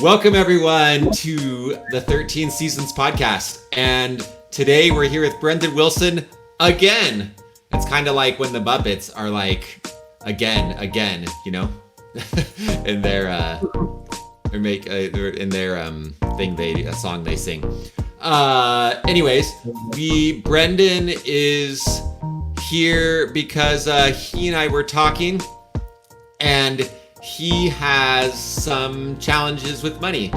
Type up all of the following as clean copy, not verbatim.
Welcome everyone to the 13 Seasons podcast. And today we're here with Brendan Wilson again. It's kind of like when the Muppets are like, again, you know, in their a song they sing. Anyways, Brendan is here because he and I were talking, and he has some challenges with money.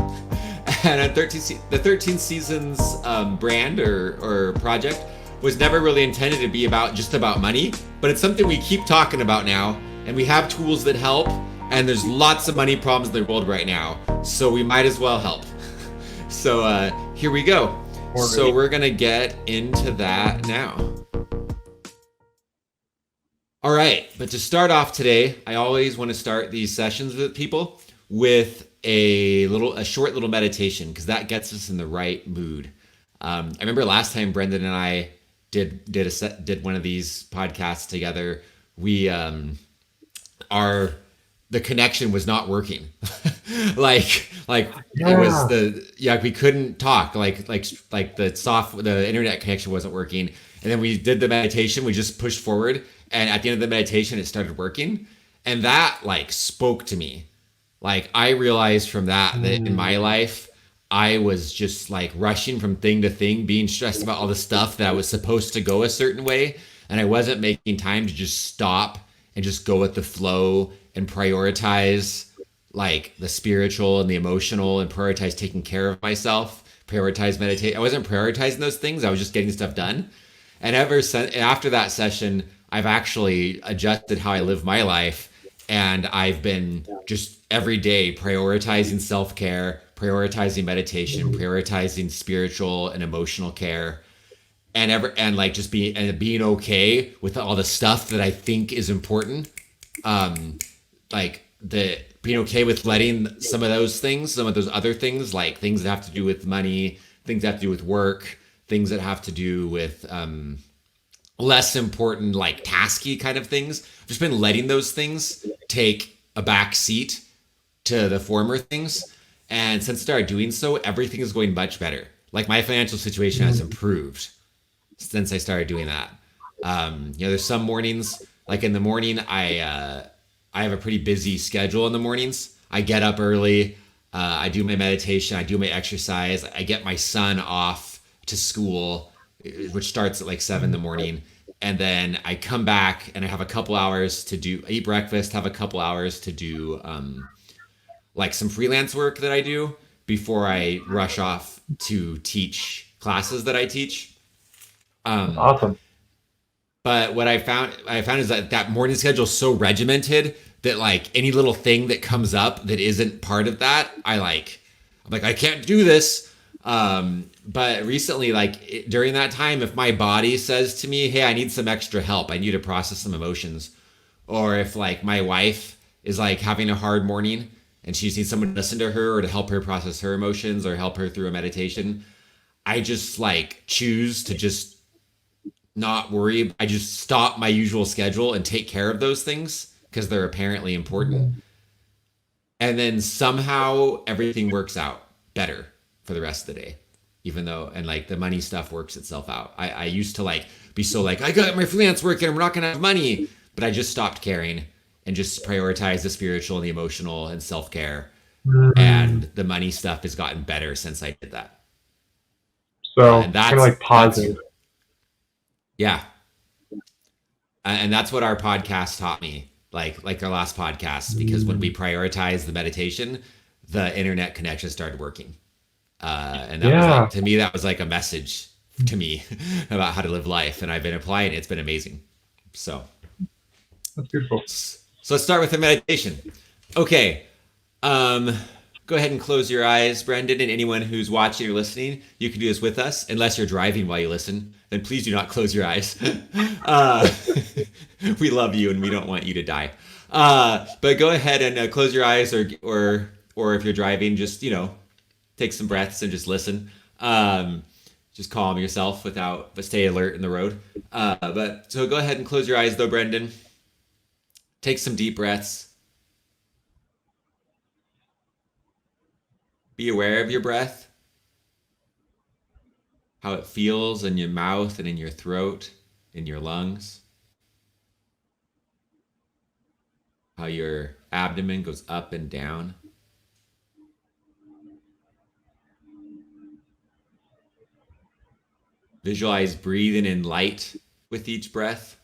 And the 13 Seasons brand or project was never really intended to be just about money, but it's something we keep talking about now, and we have tools that help, and there's lots of money problems in the world right now, so we might as well help. So here we go. So we're gonna get into that now. All right, but to start off today, I always want to start these sessions with people with a short little meditation, because that gets us in the right mood. I remember last time Brendan and I did one of these podcasts together. The connection was not working. It was we couldn't talk. The internet connection wasn't working. And then we did the meditation. We just pushed forward, and at the end of the meditation, it started working, and that spoke to me. I realized from that in my life, I was just rushing from thing to thing, being stressed about all the stuff that was supposed to go a certain way, and I wasn't making time to just stop and just go with the flow and prioritize the spiritual and the emotional, and prioritize taking care of myself, prioritize meditate. I wasn't prioritizing those things. I was just getting stuff done. And after that session, I've actually adjusted how I live my life, and I've been just every day prioritizing self-care, prioritizing meditation, prioritizing spiritual and emotional care, and being okay with all the stuff that I think is important. Being okay with letting some of those other things, things that have to do with money, things that have to do with work, things that have to do with less important, tasky kind of things. I've just been letting those things take a back seat to the former things. And since I started doing so, everything is going much better. My financial situation has improved since I started doing that. There's some mornings, in the morning, I have a pretty busy schedule in the mornings. I get up early, I do my meditation, I do my exercise, I get my son off to school, which starts at 7 in the morning. And then I come back and I have a couple hours to eat breakfast, have a couple hours to do some freelance work that I do before I rush off to teach classes that I teach. Awesome. But what I found is that morning schedule is so regimented that any little thing that comes up that isn't part of that, I'm like, I can't do this. But recently, during that time, if my body says to me, hey, I need some extra help, I need to process some emotions, or if my wife is having a hard morning and she just needs someone to listen to her or to help her process her emotions or help her through a meditation, I just choose to just not worry. I just stop my usual schedule and take care of those things because they're apparently important. And then somehow everything works out better for the rest of the day, even though, and the money stuff works itself out. I used to be so I got my freelance work and we're not going to have money, but I just stopped caring and just prioritized the spiritual and the emotional and self-care. And the money stuff has gotten better since I did that. So and that's kind of positive. Yeah. And that's what our podcast taught me, our last podcast, because when we prioritized the meditation, the internet connection started working. And that was to me, that was a message to me about how to live life. And I've been applying it. It's been amazing. So that's beautiful. So let's start with the meditation. Okay. Go ahead and close your eyes, Brendan, and anyone who's watching or listening, you can do this with us. Unless you're driving while you listen, then please do not close your eyes. We love you and we don't want you to die. But go ahead and close your eyes, or if you're driving, just, take some breaths and just listen. Just calm yourself but stay alert in the road. So go ahead and close your eyes though, Brendan. Take some deep breaths. Be aware of your breath, how it feels in your mouth and in your throat, in your lungs, how your abdomen goes up and down. Visualize breathing in light with each breath.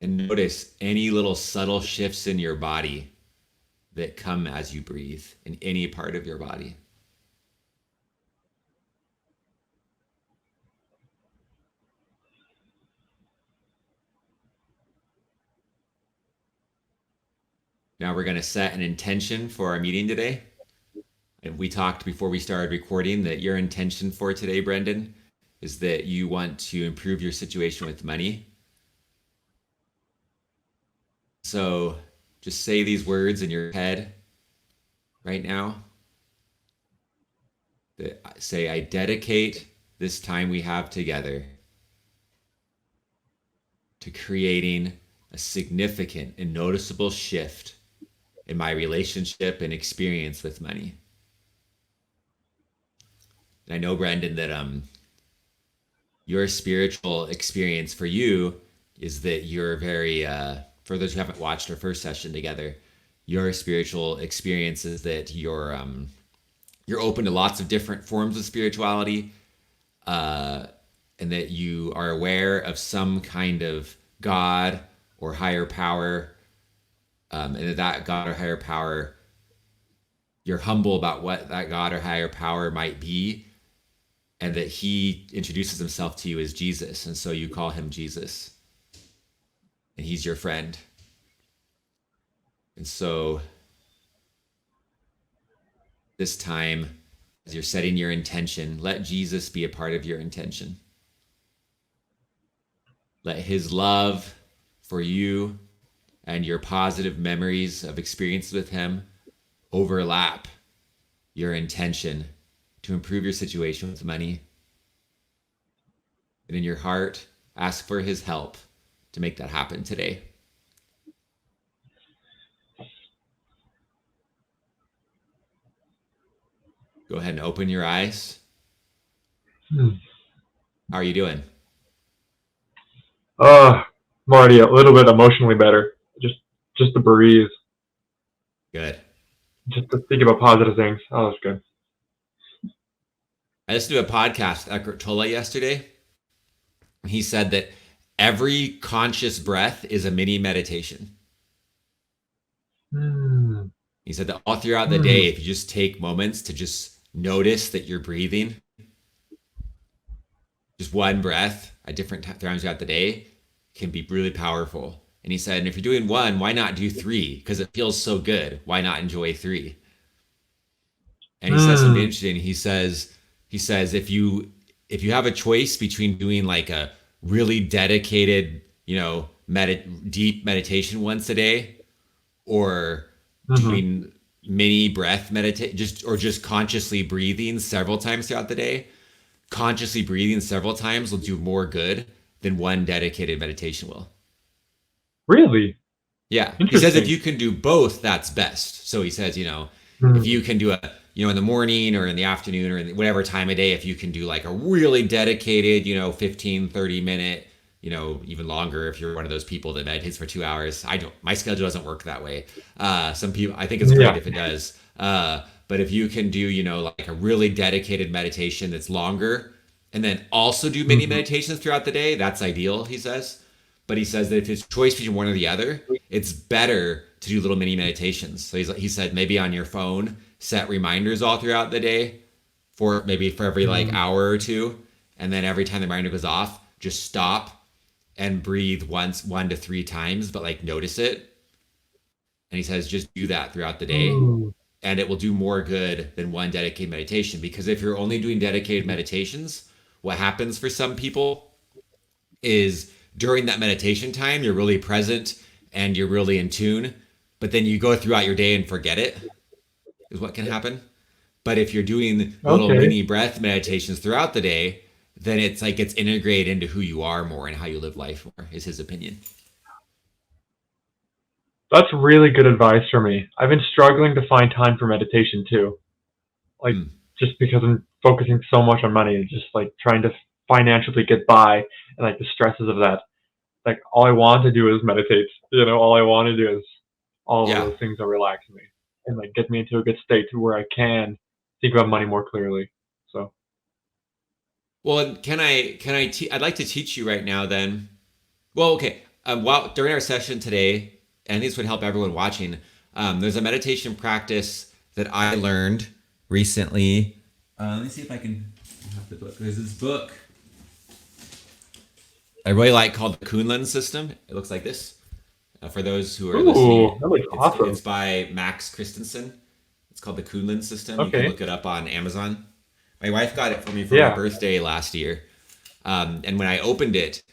And notice any little subtle shifts in your body that come as you breathe in any part of your body. Now we're going to set an intention for our meeting today. And we talked before we started recording that your intention for today, Brendan, is that you want to improve your situation with money. So just say these words in your head right now. Say, I dedicate this time we have together to creating a significant and noticeable shift in my relationship and experience with money. And I know, Brendan, that your spiritual experience for you is that you're very, for those who haven't watched our first session together, your spiritual experience is that you're open to lots of different forms of spirituality, and that you are aware of some kind of God or higher power, and that God or higher power, you're humble about what that God or higher power might be, and that he introduces himself to you as Jesus, and so you call him Jesus, and he's your friend. And so this time, as you're setting your intention, let Jesus be a part of your intention. Let his love for you and your positive memories of experiences with him overlap your intention to improve your situation with money. And in your heart, ask for his help to make that happen today. Go ahead and open your eyes. How are you doing? Marty, a little bit emotionally better. Just to breathe. Good. Just to think about positive things. Oh, that's good. I listened to a podcast, Eckhart Tolle, yesterday. He said that every conscious breath is a mini meditation. He said that all throughout the day, if you just take moments to just notice that you're breathing, just one breath at different times throughout the day can be really powerful. And he said, and if you're doing one, why not do three? Because it feels so good. Why not enjoy three? And he says something interesting. He says if you have a choice between doing like a really dedicated, deep meditation once a day, or doing mini breath meditation, just consciously breathing several times throughout the day, consciously breathing several times will do more good than one dedicated meditation will. Really? Yeah. He says if you can do both, that's best. So he says, if you can do in the morning or in the afternoon or in whatever time of day, if you can do like a really dedicated, 15, 30 minute, even longer if you're one of those people that meditates for 2 hours. My schedule doesn't work that way. Some people, I think it's great if it does. But if you can do, like a really dedicated meditation that's longer and then also do mini meditations throughout the day, that's ideal, he says. But he says that if it's choice between one or the other, it's better to do little mini meditations. So he said maybe on your phone, set reminders all throughout the day for every like hour or two. And then every time the reminder goes off, just stop and breathe 1 to 3 times, but like notice it. And he says, just do that throughout the day. And it will do more good than one dedicated meditation. Because if you're only doing dedicated meditations, what happens for some people is during that meditation time, you're really present and you're really in tune, but then you go throughout your day and forget it, is what can happen. But if you're doing little Okay. mini breath meditations throughout the day, then it's like it's integrated into who you are more and how you live life more, is his opinion. That's really good advice for me. I've been struggling to find time for meditation too. Like, Hmm. just because I'm focusing so much on money and just like trying to financially get by and like the stresses of that. Like, all I want to do is meditate. All I want to do is all of Yeah. those things that relax me and like get me into a good state to where I can think about money more clearly. So, Well, and I'd like to teach you right now then. Well, okay. While during our session today, and this would help everyone watching, there's a meditation practice that I learned recently. Let me see if I can have the book. There's this book I really like called the Kunlun System. It looks like this. For those who are ooh, listening, that looks it's awesome. by Max Christensen. It's called the Kunlun System. You can Okay. look it up on Amazon. My wife got it for me for my Yeah. birthday last year, and when I opened it,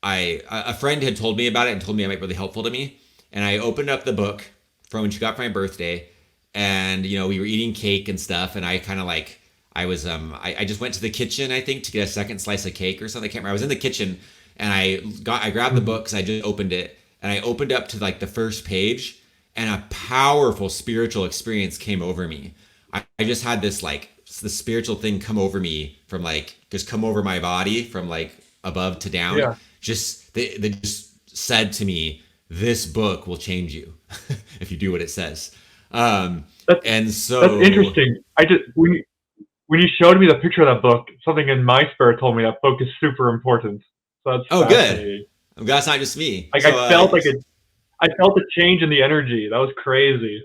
a friend had told me about it and told me it might be really helpful to me. And I opened up the book from when she got for my birthday, and we were eating cake and stuff, and I kind of like I just went to the kitchen, I think, to get a second slice of cake or something. I can't remember. I was in the kitchen and I grabbed the Mhm. book because I just opened it, and I opened up to like the first page, and a powerful spiritual experience came over me. I just had this like the spiritual thing come over me from like just come over my body from like above to down. Yeah. Just they just said to me, "This book will change you if you do what it says." Um, That's and that's so, interesting. I just when you showed me the picture of that book, something in my spirit told me that book is super important. So that's oh, good. fascinating. I'm glad it's not just me. Like, So I felt a change in the energy. That was crazy.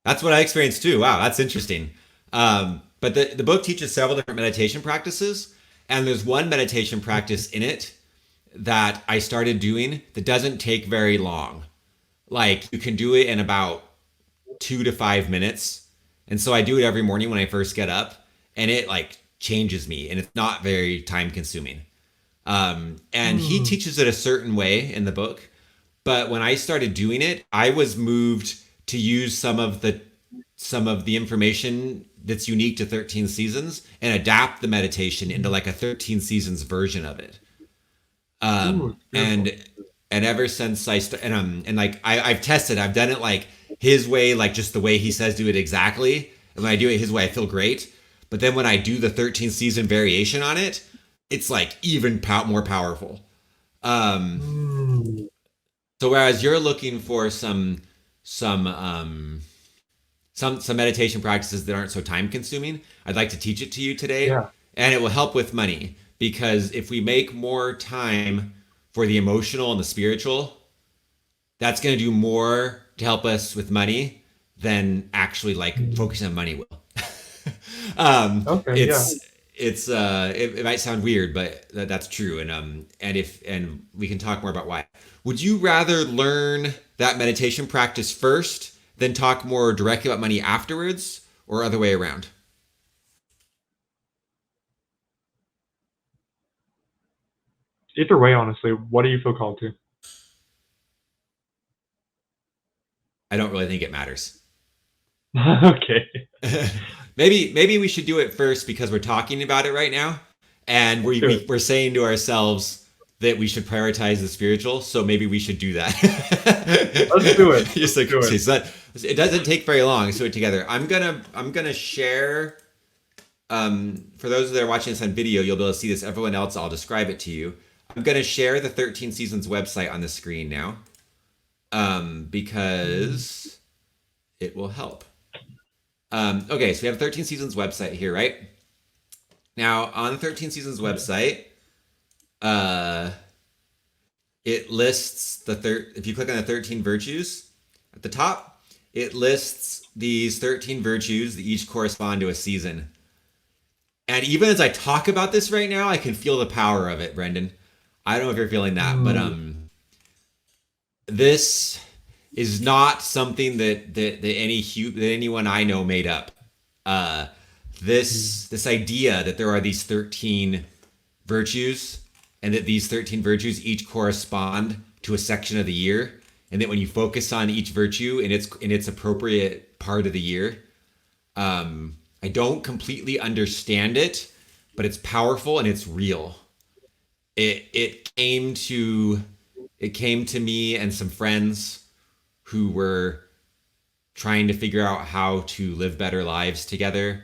that's what I experienced too. Wow, that's interesting. But the book teaches several different meditation practices, and there's one meditation practice in it that I started doing that doesn't take very long. Like you can do it in about 2 to 5 minutes. And so I do it every morning when I first get up, and it like changes me, and it's not very time consuming. And he Hmm. teaches it a certain way in the book, but when I started doing it, I was moved to use some of the information that's unique to 13 seasons and adapt the meditation into like a 13 seasons version of it. Ooh, it's beautiful. And ever since and like I've tested, I've done it like his way, like just the way he says do it exactly. And when I do it his way, I feel great. But then when I do the 13 season variation on it, it's like even more powerful. Um, Hmm. so whereas you're looking for some um, some meditation practices that aren't so time consuming, I'd like to teach it to you today, Yeah. and it will help with money because if we make more time for the emotional and the spiritual, that's going to do more to help us with money than actually like Hmm. focusing on money will. um, Okay. Yeah. it might sound weird, but that's true. And we can talk more about why. Would you rather learn that meditation practice first, then talk more directly about money afterwards, or other way around? Either way, honestly, what do you feel called to? I don't really think it matters. Okay. Maybe we should do it first because we're talking about it right now, and Let's do it. we're saying to ourselves that we should prioritize the spiritual. So maybe we should do that. Let's do it. Just Let's like do it. so that it doesn't take very long. Let's do it together. I'm gonna share. For those that are watching this on video, you'll be able to see this. Everyone else, I'll describe it to you. I'm gonna share the 13 Seasons website on the screen now, because it will help. Okay, so we have 13 Seasons website here, right? Now on the 13 Seasons website, uh, it lists if you click on the 13 virtues at the top, it lists these 13 virtues that each correspond to a season. And even as I talk about this right now, I can feel the power of it, Brendan. I don't know if you're feeling that, but Hmm. this is not something that anyone I know made up. Uh, Hmm. this idea that there are these 13 virtues, and that these 13 virtues each correspond to a section of the year, and that when you focus on each virtue in its appropriate part of the year, I don't completely understand it, but it's powerful and it's real. It came to me and some friends who were trying to figure out how to live better lives together,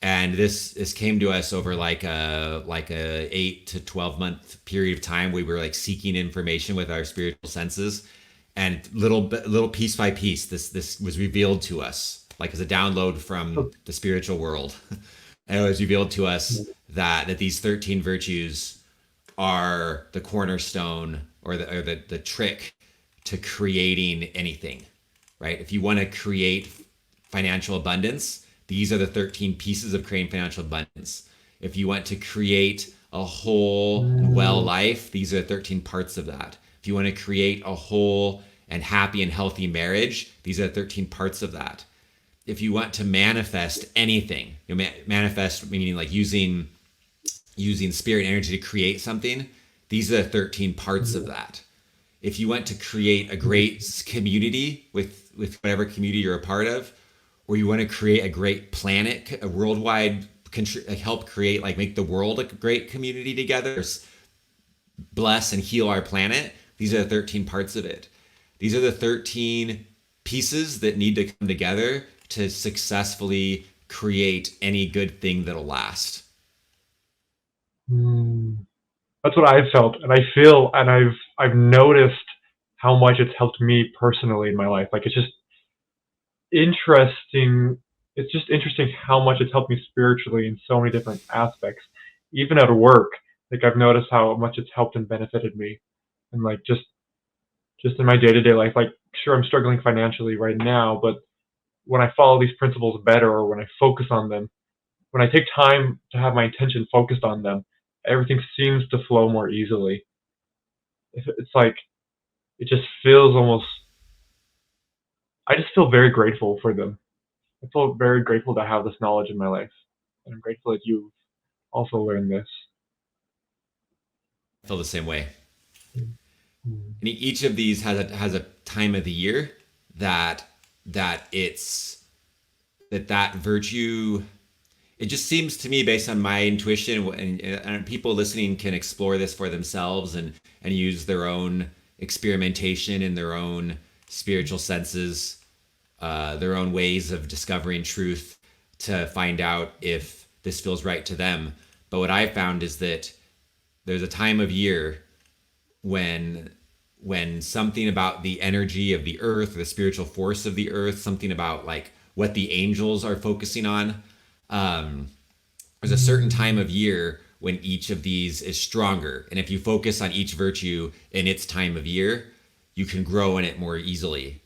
and this came to us over like a 8 to 12 month period of time. We were like seeking information with our spiritual senses, and little piece by piece, this was revealed to us like as a download from the spiritual world. And it was revealed to us that these 13 virtues are the cornerstone, or the trick to creating anything, right? If you want to create financial abundance, these are the 13 pieces of creating financial abundance. If you want to create a whole and well life, these are the 13 parts of that. If you want to create a whole and happy and healthy marriage, these are the 13 parts of that. If you want to manifest anything, manifest meaning like using spirit energy to create something, these are the 13 parts of that. If you want to create a great community with whatever community you're a part of, or you want to create a great planet, a worldwide, help create, like make the world a great community together, bless and heal our planet, these are the 13 parts of it. These are the 13 pieces that need to come together to successfully create any good thing that'll last. That's what I've felt, and I feel, and I've noticed how much it's helped me personally in my life. Like it's just interesting. It's just interesting how much it's helped me spiritually in so many different aspects. Even at work, like I've noticed how much it's helped and benefited me, and like just in my day to day life. Like sure, I'm struggling financially right now, but when I follow these principles better, or when I focus on them, when I take time to have my attention focused on them, everything seems to flow more easily. It's like it just feels almost. I just feel very grateful for them. I feel very grateful to have this knowledge in my life, and I'm grateful that you've also learned this. I feel the same way. Mm. And each of these has a time of the year that it's that virtue. It just seems to me, based on my intuition, and people listening can explore this for themselves and use their own experimentation in their own spiritual senses, their own ways of discovering truth to find out if this feels right to them. But what I found is that there's a time of year when something about the energy of the earth, the spiritual force of the earth, something about like what the angels are focusing on. There's a certain time of year when each of these is stronger. And if you focus on each virtue in its time of year, you can grow in it more easily.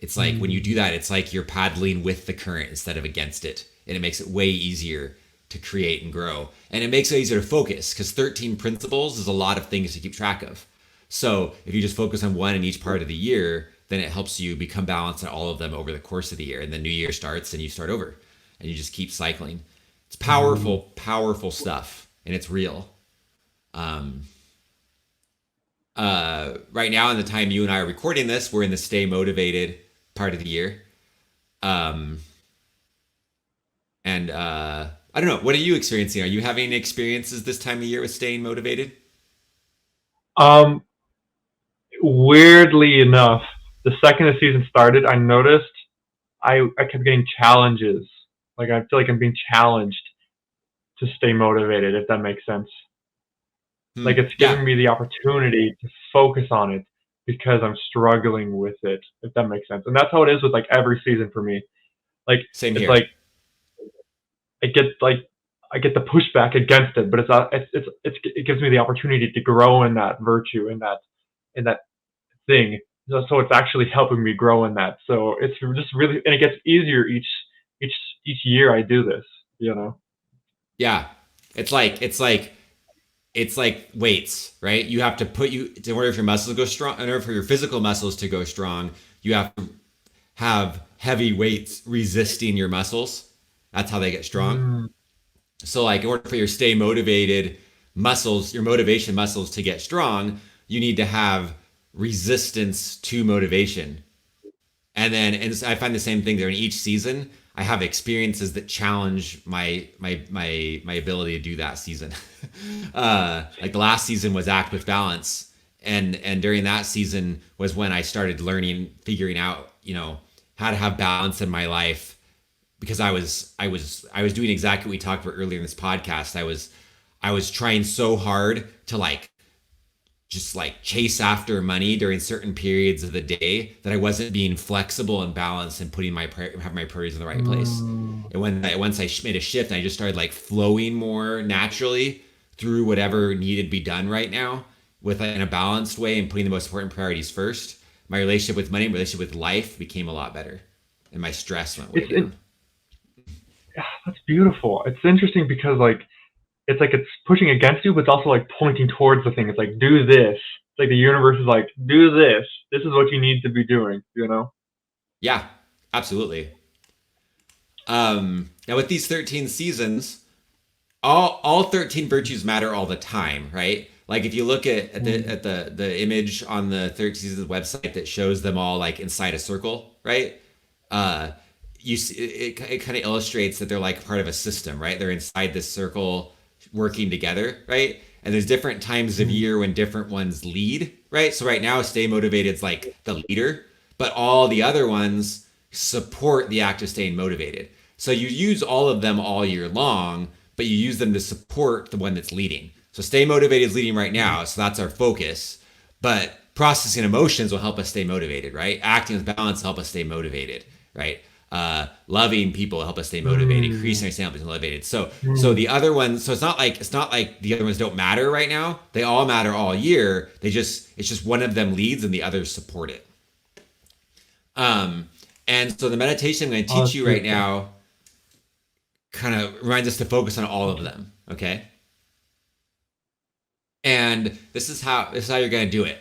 It's like when you do that, it's like you're paddling with the current instead of against it. And it makes it way easier to create and grow. And it makes it easier to focus because 13 principles is a lot of things to keep track of. So if you just focus on one in each part of the year, then it helps you become balanced in all of them over the course of the year. And the new year starts and you start over and you just keep cycling. It's powerful, powerful stuff, and it's real. Right now, in the time you and I are recording this, we're in the stay motivated part of the year. And I don't know, what are you experiencing? Are you having experiences this time of year with staying motivated? Um, Weirdly enough, the second the season started, I noticed I kept getting challenges. Like I feel like I'm being challenged to stay motivated, if that makes sense. Like it's Yeah, giving me the opportunity to focus on it because I'm struggling with it, if that makes sense. And that's how it is with like every season for me. Like same it's here. like like I get the pushback against it, but it's not. It gives me the opportunity to grow in that virtue, in that thing. So it's actually helping me grow in that. So it's just really, and it gets easier each each year I do this. You know. Yeah. It's like weights, right? You have to in order for your muscles to go strong, in order for your physical muscles to go strong, you have to have heavy weights resisting your muscles. That's how they get strong. Mm, So like in order for your stay motivated muscles, your motivation muscles to get strong, you need to have resistance to motivation. And I find the same thing there in each season. I have experiences that challenge my ability to do that season. Like the last season was Act with Balance, and during that season was when I started learning, figuring out, how to have balance in my life, because I was doing exactly what we talked about earlier in this podcast. I was trying so hard to like just like chase after money during certain periods of the day that I wasn't being flexible and balanced and putting have my priorities in the right place. And once I made a shift, and I just started like flowing more naturally through whatever needed to be done right now in a balanced way and putting the most important priorities first. My relationship with money, relationship with life became a lot better, and my stress went way down. Yeah, that's beautiful. It's interesting because it's pushing against you, but it's also like pointing towards the thing. It's like, do this. It's like the universe is like, do this. This is what you need to be doing, you know? Yeah, absolutely. Now with these 13 seasons, all 13 virtues matter all the time, right? Like if you look at the image on the 13 seasons website that shows them all like inside a circle, right? Uh, you see, it kind of illustrates that they're like part of a system, right? They're inside this circle working together, right? And there's different times of year when different ones lead, right? So right now, Stay Motivated is like the leader, but all the other ones support the act of staying motivated. So you use all of them all year long, but you use them to support the one that's leading. So Stay Motivated is leading right now, so that's our focus. But processing emotions will help us stay motivated, right? Acting with balance will help us stay motivated, right? Loving people will help us stay motivated. Increasing our stamina is motivated. So the other ones, so it's not like the other ones don't matter right now. They all matter all year. It's just one of them leads and the others support it. And so the meditation I'm going to teach you right now kind of reminds us to focus on all of them. Okay. And this is how you're going to do it.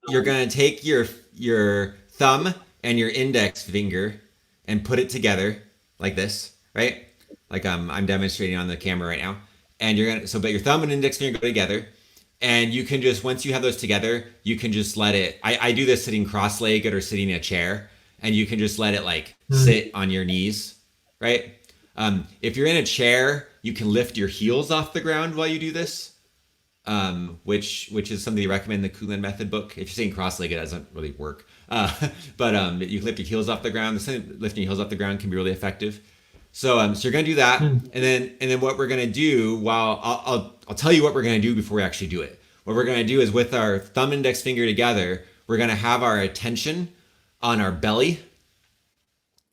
You're going to take your thumb and your index finger and put it together like this, right? Like I'm demonstrating on the camera right now. And but your thumb and index finger go together. And you can just, once you have those together, you can just let it, I do this sitting cross-legged or sitting in a chair, and you can just let it like sit on your knees, right? If you're in a chair, you can lift your heels off the ground while you do this. Which is something you recommend in the Kulan Method book. If you're sitting cross-legged, it doesn't really work. But you can lift your heels off the ground. Lifting your heels off the ground can be really effective. So you're gonna do that, and then what we're gonna do, I'll tell you what we're gonna do before we actually do it. What we're gonna do is with our thumb index finger together, we're gonna have our attention on our belly,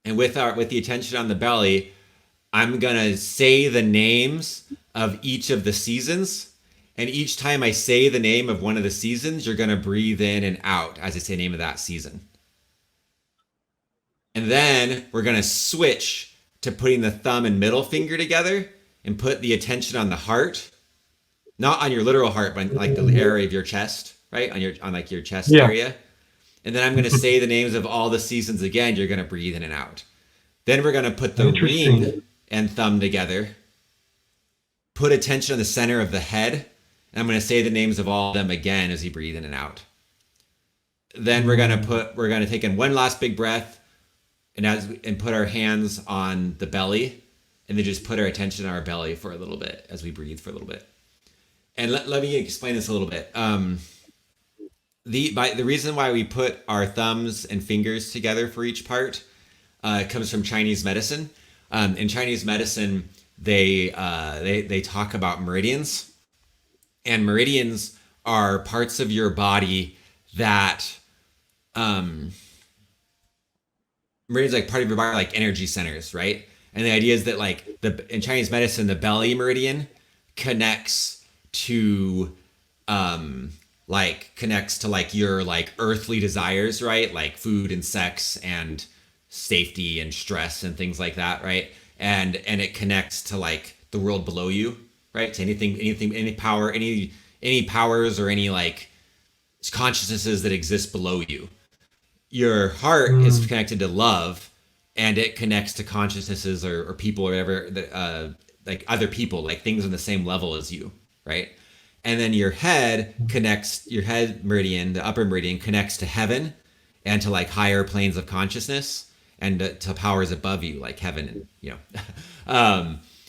and with the attention on the belly, I'm gonna say the names of each of the seasons. And each time I say the name of one of the seasons, you're going to breathe in and out as I say the name of that season. And then we're going to switch to putting the thumb and middle finger together and put the attention on the heart, not on your literal heart, but like the area of your chest, right? On like your chest area. And then I'm going to say the names of all the seasons again. You're going to breathe in and out. Then we're going to put the ring and thumb together, put attention on the center of the head. And I'm going to say the names of all of them again as you breathe in and out. Then we're going to take in one last big breath and put our hands on the belly, and then just put our attention on our belly for a little bit as we breathe for a little bit. And let me explain this a little bit. The reason why we put our thumbs and fingers together for each part comes from Chinese medicine. In Chinese medicine, they talk about meridians. And meridians are parts of your body that, meridians like part of your body, like energy centers, right? And the idea is that like in Chinese medicine, the belly meridian connects to your like earthly desires, right? Like food and sex and safety and stress and things like that, right? And it connects to like the world below you. Right? To anything, any power, any powers or any like consciousnesses that exist below you. Your heart is connected to love, and it connects to consciousnesses or people or whatever, like other people, like things on the same level as you, right? And then your head meridian, the upper meridian, connects to heaven and to like higher planes of consciousness and to powers above you like heaven and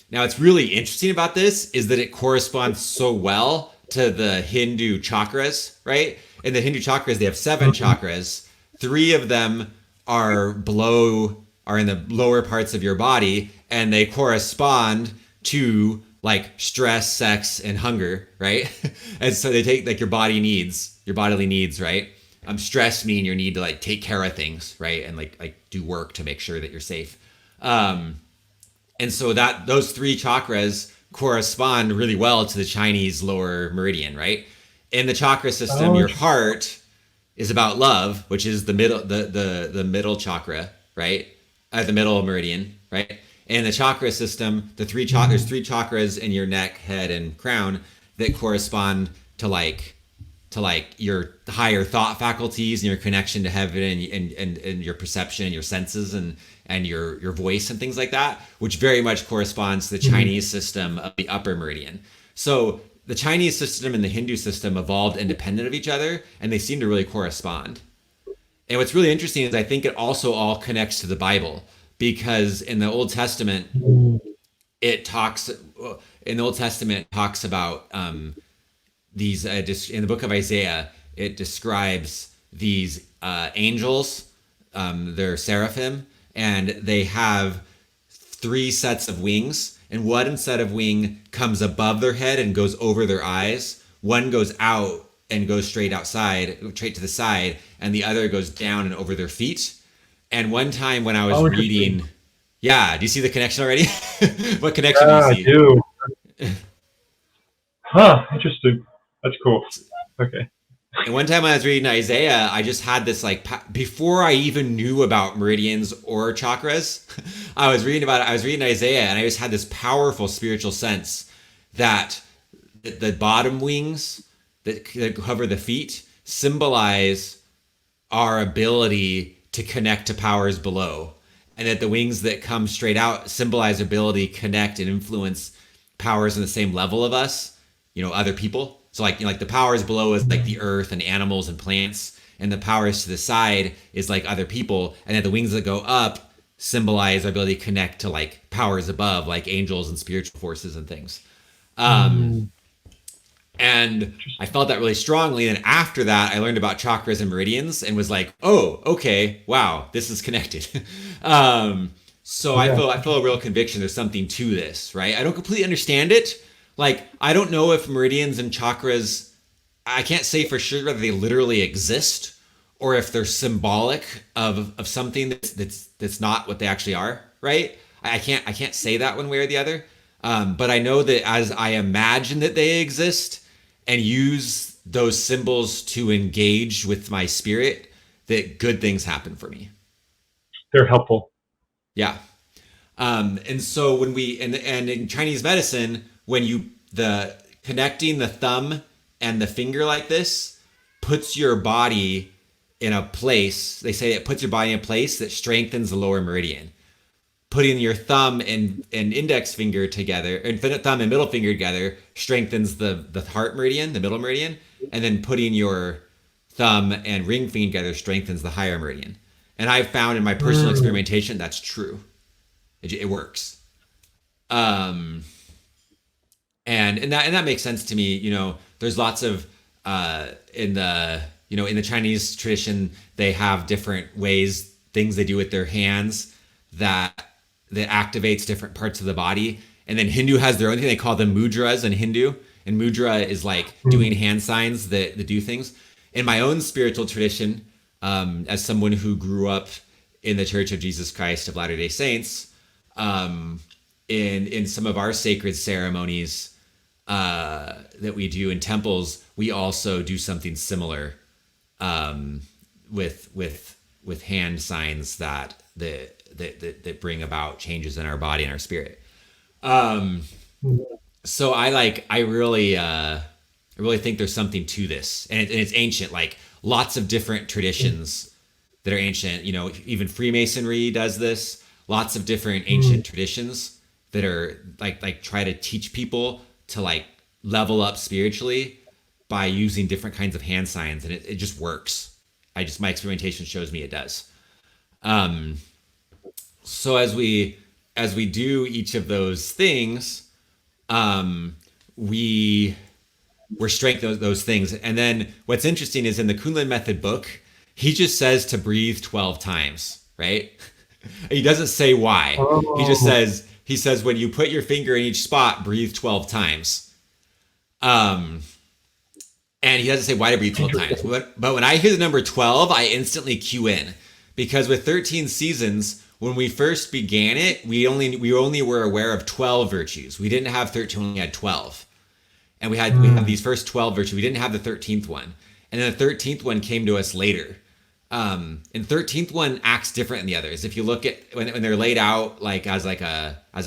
now what's really interesting about this is that it corresponds so well to the Hindu chakras, right? In the Hindu chakras they have 7 chakras. 3 of them are in the lower parts of your body, and they correspond to like stress, sex, and hunger, right? And so they take like your bodily needs, right? Stress mean your need to like take care of things, right? And like do work to make sure that you're safe. And so that those 3 chakras correspond really well to the Chinese lower meridian, right? In the chakra system, your heart is about love, which is the middle chakra, right? At the middle meridian, right? In the chakra system, there's 3 chakras in your neck, head, and crown that correspond to like your higher thought faculties and your connection to heaven and your perception and your senses and your voice and things like that, which very much corresponds to the Chinese system of the upper meridian. So the Chinese system and the Hindu system evolved independent of each other, and they seem to really correspond. And what's really interesting is I think it also all connects to the Bible, because in the Old Testament, it talks about these in the book of Isaiah, it describes these angels. They're seraphim, and they have 3 sets of wings, and one set of wing comes above their head and goes over their eyes. One goes out and goes straight to the side, and the other goes down and over their feet. And one time when I was reading, do you see the connection already? What connection do you see? I do. Huh, interesting. That's cool. Okay. And one time when I was reading Isaiah, I just had this like, before I even knew about meridians or chakras, I was reading Isaiah, and I just had this powerful spiritual sense that the bottom wings that cover the feet symbolize our ability to connect to powers below, and that the wings that come straight out symbolize ability to connect and influence powers on the same level of us, other people. So like the powers below is like the earth and animals and plants, and the powers to the side is like other people, and then the wings that go up symbolize our ability to connect to like powers above, like angels and spiritual forces and things. And I felt that really strongly. And after that, I learned about chakras and meridians and was like, oh, okay, wow, this is connected. So I feel a real conviction there's something to this, right? I don't completely understand it. Like, I don't know if meridians and chakras, I can't say for sure whether they literally exist or if they're symbolic of something that's not what they actually are, right? I can't say that one way or the other. But I know that as I imagine that they exist and use those symbols to engage with my spirit, that good things happen for me. They're helpful. Yeah. And so when and in Chinese medicine, when connecting the thumb and the finger like this puts your body in a place, they say it puts your body in a place that strengthens the lower meridian. Putting your thumb and index finger together, and thumb and middle finger together strengthens the heart meridian, the middle meridian, and then putting your thumb and ring finger together strengthens the higher meridian. And I've found in my personal experimentation that's true. It works. And that makes sense to me. There's lots of in the Chinese tradition, they have different ways, things they do with their hands that activates different parts of the body. And then Hindu has their own thing. They call them mudras in Hindu. And mudra is like doing hand signs that do things. In my own spiritual tradition, as someone who grew up in the Church of Jesus Christ of Latter-day Saints, in some of our sacred ceremonies that we do in temples, we also do something similar with hand signs that bring about changes in our body and our spirit. So I really think there's something to this, and it's ancient. Like lots of different traditions that are ancient. Even Freemasonry does this. Lots of different ancient traditions that are like try to teach people to like level up spiritually by using different kinds of hand signs, and it just works. My experimentation shows me it does. Um, so as we do each of those things, um, we we're strengthening those things. And then what's interesting is in the Kunlun Method book, he just says to breathe 12 times, right? He doesn't say why. He just Oh, says when you put your finger in each spot, breathe 12 times. Um, and he doesn't say why to breathe 12 times. interesting. But when I hear the number 12, I instantly cue in because with 13 seasons, when we first began it, we only were aware of 12 virtues. We didn't have 13, we only had 12. And we had Hmm. these first 12 virtues. We didn't have the 13th one. And then the 13th one came to us later. And 13th one acts different than the others. If you look at when they're laid out as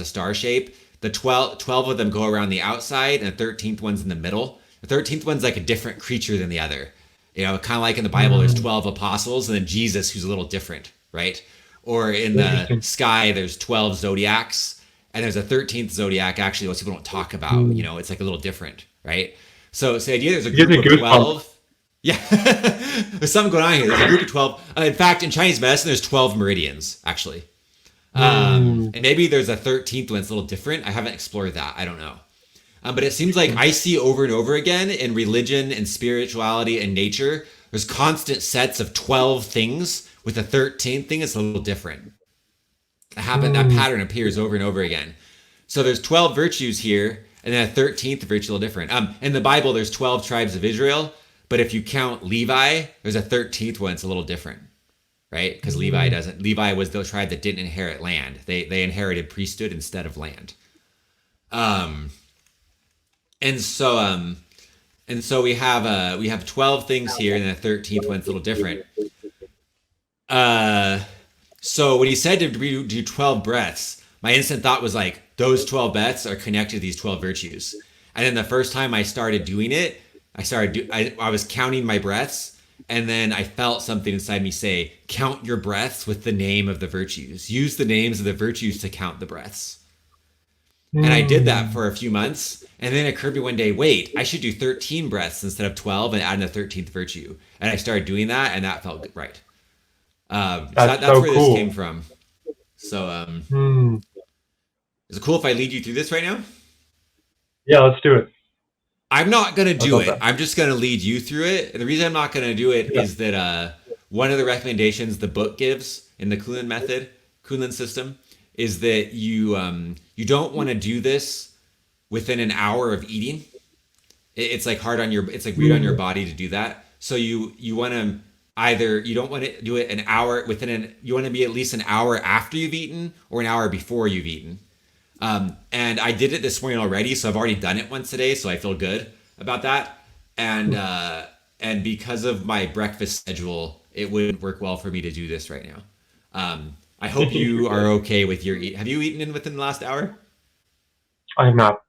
a star shape, the 12 of them go around the outside and the 13th one's in the middle. The 13th one's like a different creature than the other. Kind of like in the Bible, there's Hmm. 12 apostles and then Jesus, who's a little different, right? Or in the Interesting. sky, there's 12 zodiacs, and there's a 13th zodiac, actually, most people don't talk about. Hmm. It's like a little different, right? So the idea there's a It gives group me of goosebumps. 12. Yeah, there's something going on here. There's a group of 12. In fact, in Chinese medicine, there's 12 meridians, actually. Hmm. And maybe there's a 13th one that's a little different. I haven't explored that. I don't know. But it seems like I see over and over again in religion and spirituality and nature, there's constant sets of 12 things with the 13th thing is a little different. That Hmm. pattern appears over and over again. So there's 12 virtues here, and then a 13th virtue a little different. In the Bible, there's 12 tribes of Israel, but if you count Levi, there's a 13th one. It's a little different, right? Because Levi Hmm. doesn't. Levi was the tribe that didn't inherit land. They inherited priesthood instead of land. Um, and so we have 12 things here, and the 13th one's a little different. Uh, So when he said to do 12 breaths, my instant thought was like, those 12 breaths are connected to these 12 virtues. And then the first time I started doing it, I was counting my breaths, and then I felt something inside me say, count your breaths with the name of the virtues. Use the names of the virtues to count the breaths. And I did that Hmm. for a few months. And then it occurred to me one day, wait, I should do 13 breaths instead of 12 and add in a 13th virtue. And I started doing that, and that felt right. So That's that's so where this came cool. from. So, Hmm. is it cool if I lead you through this right now? Yeah, let's do it. I'm not gonna I'd do love it. that. I'm just gonna lead you through it. And the reason I'm not gonna do it Yeah. is that one of the recommendations the book gives in the Kunlun method, Kunlun system, is that you don't want to do this within an hour of eating. It's like hard on your, it's like weird on your Hmm. body to do that. So you want to either you don't want to do it an hour you want to be at least an hour after you've eaten or an hour before you've eaten. And I did it this morning already, so I've already done it once today, so I feel good about that. And because of my breakfast schedule, it wouldn't work well for me to do this right now. I hope you are Interesting. okay with your eat. Have you eaten within the last hour? I am not,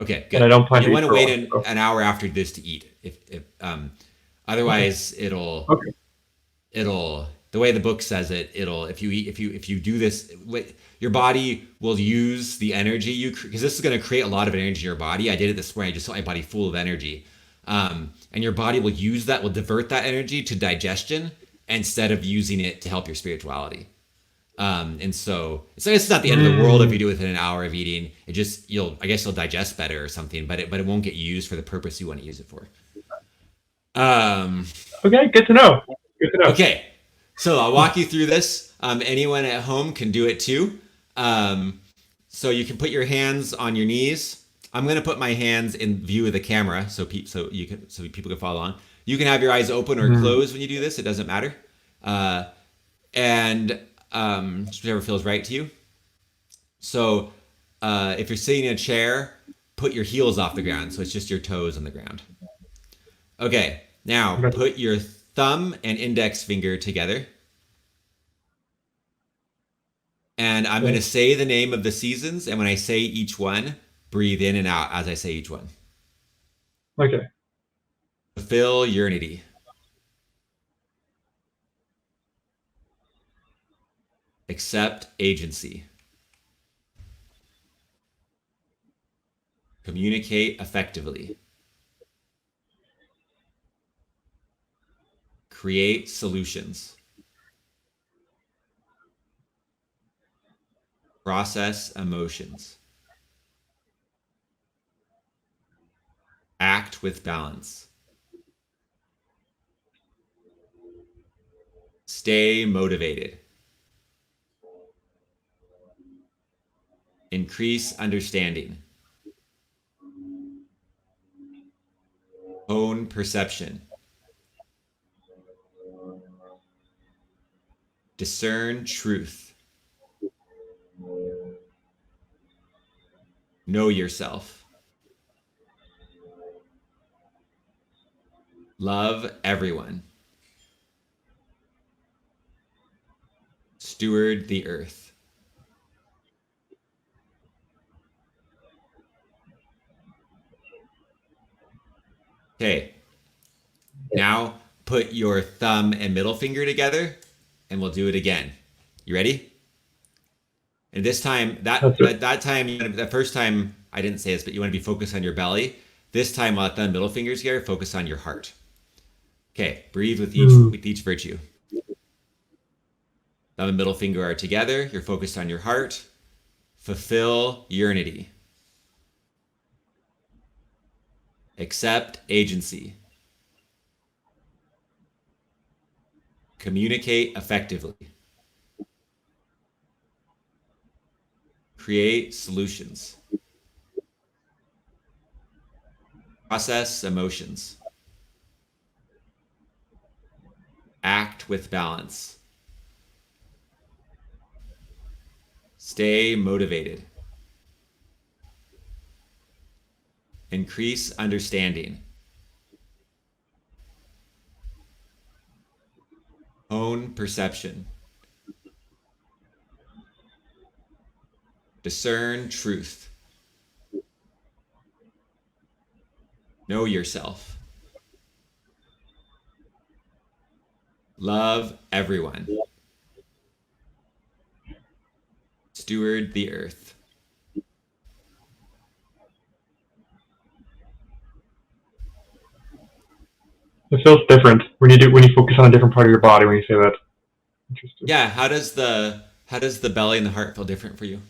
Okay, and I good. don't And plan to you'll eat want to for a wait while. So. an hour after this to eat. If Okay. otherwise Okay. it'll the way the book says it, it'll if you do this, your body will use the energy because this is going to create a lot of energy in your body. I did it this morning. I just felt my body full of energy, and your body will divert that energy to digestion instead of using it to help your spirituality. And so it's not the end of the world if Hmm. you do it within an hour of eating. It just I guess you'll digest better or something, but it won't get used for the purpose you want to use it for. Um, Okay. Good to know. Good to know. okay, so I'll walk you through this. Anyone at home can do it too. Um, so you can put your hands on your knees. I'm gonna put my hands in view of the camera so people can follow along. You can have your eyes open or Hmm. closed when you do this. It doesn't matter. Uh, and just whatever feels right to you. So if you're sitting in a chair, put your heels off the ground. So it's just your toes on the ground. Okay, now Okay. put your thumb and index finger together. And I'm going to Okay. say the name of the seasons. And when I say each one, breathe in and out as I say each one. Okay. Fulfill unity, accept agency, communicate effectively, Create solutions. Process emotions. Act with balance. Stay motivated. Increase understanding. Own perception. Discern truth. Know yourself. Love everyone. Steward the earth. Okay. Now put your thumb and middle finger together and we'll do it again. You ready? And this time, the first time I didn't say this, but you want to be focused on your belly. This time, while thumb and middle fingers here, focus on your heart. Okay, breathe with each virtue. Thumb and middle finger are together. You're focused on your heart. Fulfill unity. Accept agency. Communicate effectively. Create solutions. Process emotions. Act with balance. Stay motivated. Increase understanding. Own perception. Discern truth. Know yourself. Love everyone. Steward the earth. It feels different when you focus on a different part of your body when you say that. Interesting. Yeah, how does the belly and the heart feel different for you?